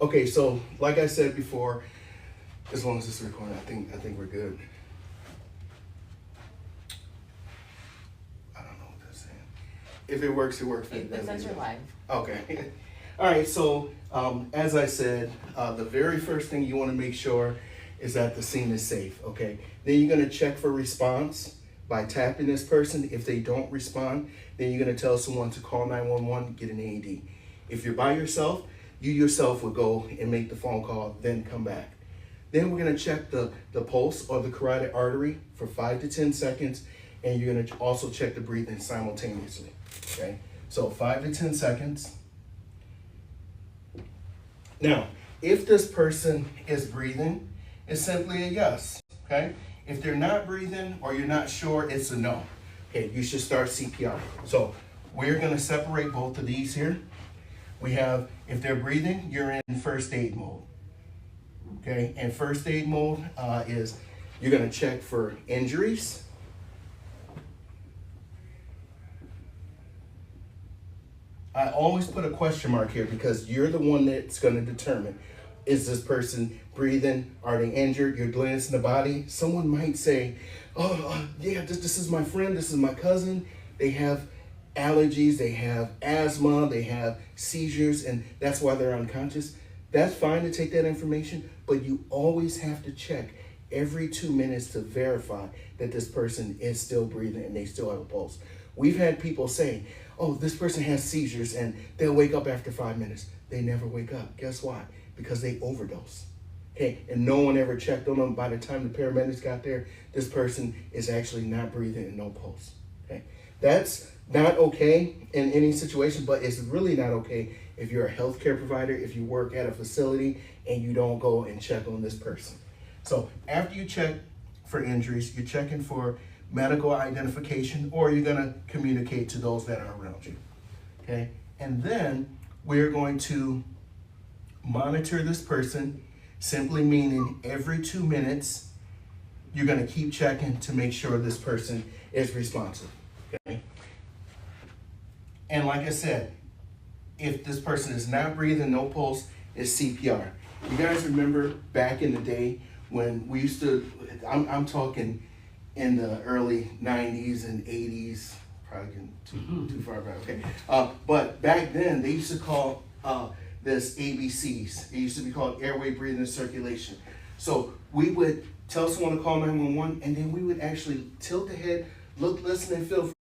Okay, so like I said before, as long as it's recording, I think we're good. I don't know what that's saying. If it works, it works. It says you're live. Okay. All right. So as I said, the very first thing you want to make sure is that the scene is safe. Okay. Then you're going to check for response by tapping this person. If they don't respond, then you're going to tell someone to call 911, get an AED. If you're by yourself, you yourself would go and make the phone call, then come back. Then we're going to check the pulse or the carotid artery for 5 to 10 seconds, and you're going to also check the breathing simultaneously. Okay, so 5 to 10 seconds. Now, if this person is breathing, it's simply a yes. Okay, if they're not breathing or you're not sure, it's a no. Okay, you should start CPR. So we're going to separate both of these here. We have, if they're breathing, you're in first aid mode. Okay, and first aid mode is you're going to check for injuries. I always put a question mark here because you're the one that's going to determine, is this person breathing? Are they injured? You're glancing the body. Someone might say, oh, yeah, this is my friend. This is my cousin. They have allergies. They have asthma. They have seizures, and that's why they're unconscious. That's fine to take that information, but you always have to check every 2 minutes to verify that this person is still breathing and they still have a pulse. We've had people say, oh, this person has seizures and they'll wake up after 5 minutes. They never wake up. Guess why? Because they overdose. Okay, and no one ever checked on them. By the time the paramedics got there, this person is actually not breathing and no pulse. Okay, that's not okay in any situation, but it's really not okay if you're a healthcare provider, if you work at a facility and you don't go and check on this person. So after you check for injuries, you're checking for medical identification, or you're gonna communicate to those that are around you, okay? And then we're going to monitor this person, simply meaning every 2 minutes, you're gonna keep checking to make sure this person is responsive, okay? And like I said, if this person is not breathing, no pulse, it's CPR. You guys remember back in the day when we used to, I'm talking in the early 90s and 80s, probably getting too far back, okay. But back then, they used to call this ABCs. It used to be called airway, breathing, and circulation. So we would tell someone to call 911, and then we would actually tilt the head, look, listen, and feel